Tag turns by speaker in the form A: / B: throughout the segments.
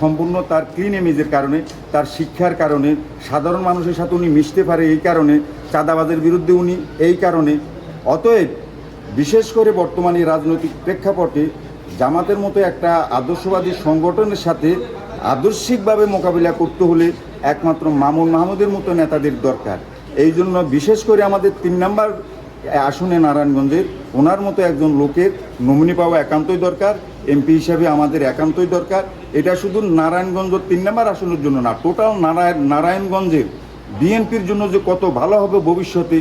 A: সম্পূর্ণ তার ক্লিন ইমেজের কারণে, তার শিক্ষার কারণে, সাধারণ মানুষের সাথে উনি মিশতে পারে এই কারণে, চাঁদাবাজের বিরুদ্ধে উনি এই কারণে। অতএব বিশেষ করে বর্তমানে রাজনৈতিক প্রেক্ষাপটে জামাতের মতো একটা আদর্শবাদী সংগঠনের সাথে আদর্শিকভাবে মোকাবিলা করতে হলে একমাত্র মামুন মাহমুদের মতো নেতাদের দরকার। এই জন্য বিশেষ করে আমাদের 3 নম্বর আসনে নারায়ণগঞ্জের ওনার মতো একজন লোকের নমিনি পাওয়া একান্তই দরকার। এমপি হিসাবে আমাদের একান্তই দরকার। এটা শুধু নারায়ণগঞ্জ 3 নম্বর আসনের জন্য না, টোটাল নারায়ণগঞ্জের বিএনপির জন্য যে কত ভালো হবে ভবিষ্যতে,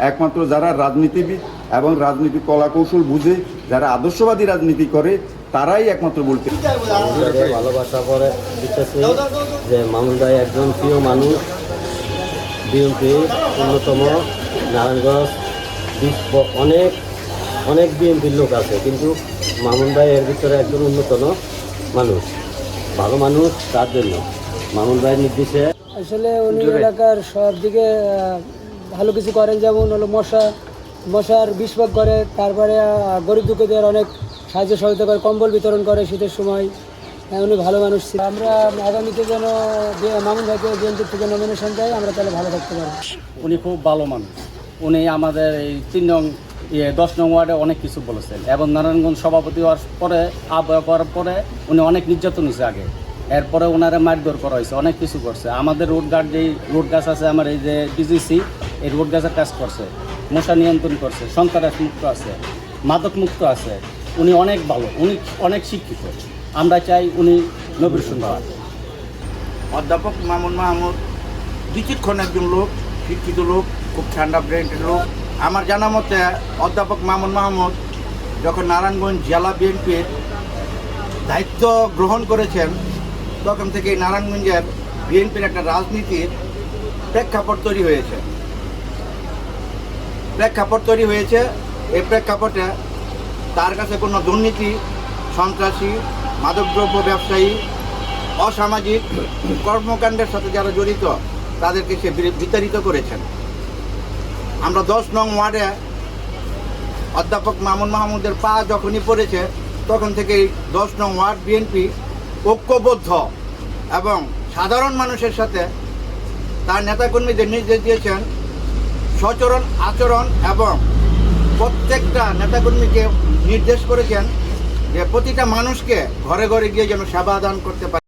A: একমাত্র যারা রাজনীতিবিদ এবং রাজনীতি কলাকৌশল বুঝে, যারা আদর্শবাদী রাজনীতি করে, তারাই একমাত্র বলতে।
B: ভালোবাসা করে বিশ্বাসী যে মামুন ভাই একজন প্রিয় মানুষ, বিএনপির অন্যতম। নারায়ণগঞ্জ অনেক অনেক বিএনপির লোক আছে, কিন্তু মামুন ভাই এর ভিতরে একজন অন্যতম মানুষ, ভালো মানুষ। তার জন্য মামুন ভাইয়ের নির্দেশে
C: আসলে উনি এলাকার সব দিকে ভালো কিছু করেন, যেমন হলো মশার বিষভাগ করে, তারপরে গরিব দুঃখীদের অনেক সাহায্য সহযোগিতা করে, কম্বল বিতরণ করে শীতের সময়। উনি ভালো মানুষ ছিল। আমরা আগামীতে যেন মামুন ভাইকে বিএনপি থেকে নমিনেশন দেয়, আমরা তাহলে ভালো থাকতে পারি।
D: উনি খুব ভালো মানুষ। উনি আমাদের এই 10 নং ওয়ার্ডে অনেক কিছু বলেছেন, এবং নারায়ণগঞ্জ সভাপতি হওয়ার পরে করার পরে উনি অনেক নির্যাতন হয়েছে আগে, এরপরে ওনারা মারধর করা হয়েছে, অনেক কিছু করছে। আমাদের রোড গার্ড যেই রোড গাছ আছে, আমার এই যে ডিজিসি, এই রোড গাছের কাজ করছে, মশা নিয়ন্ত্রণ করছে, সন্ত্রাস মুক্ত আছে, মাদক মুক্ত আছে। উনি অনেক ভালো, উনি অনেক শিক্ষিত। আমরা চাই উনি নবীর সুন্দর।
E: অধ্যাপক মামুন মাহমুদ বিচক্ষণ একজন লোক, শিক্ষিত লোক, খুব ঠান্ডা ব্রেনের লোক। আমার জানা মতে অধ্যাপক মামুন মাহমুদ যখন নারায়ণগঞ্জ জেলা বিএনপির দায়িত্ব গ্রহণ করেছেন, তখন থেকে নারায়ণগঞ্জের বিএনপির একটা রাজনীতির প্রেক্ষাপট তৈরি হয়েছে। এই প্রেক্ষাপটে তার কাছে কোনো দুর্নীতি, সন্ত্রাসী, মাদকদ্রব্য ব্যবসায়ী, অসামাজিক কর্মকাণ্ডের সাথে যারা জড়িত তাদেরকে সে বিতাড়িত করেছেন। আমরা 10 নং ওয়ার্ডে অধ্যাপক মামুন মাহমুদের পা যখনই পড়েছে, তখন থেকেই 10 নং ওয়ার্ড বিএনপি ঐক্যবদ্ধ এবং সাধারণ মানুষের সাথে তার নেতাকর্মীদের নির্দেশ দিয়েছেন সচরণ আচরণ, এবং প্রত্যেকটা নেতাকর্মীকে নির্দেশ করেছেন যে প্রতিটা মানুষকে ঘরে ঘরে গিয়ে যেন সেবা দান করতে পারে।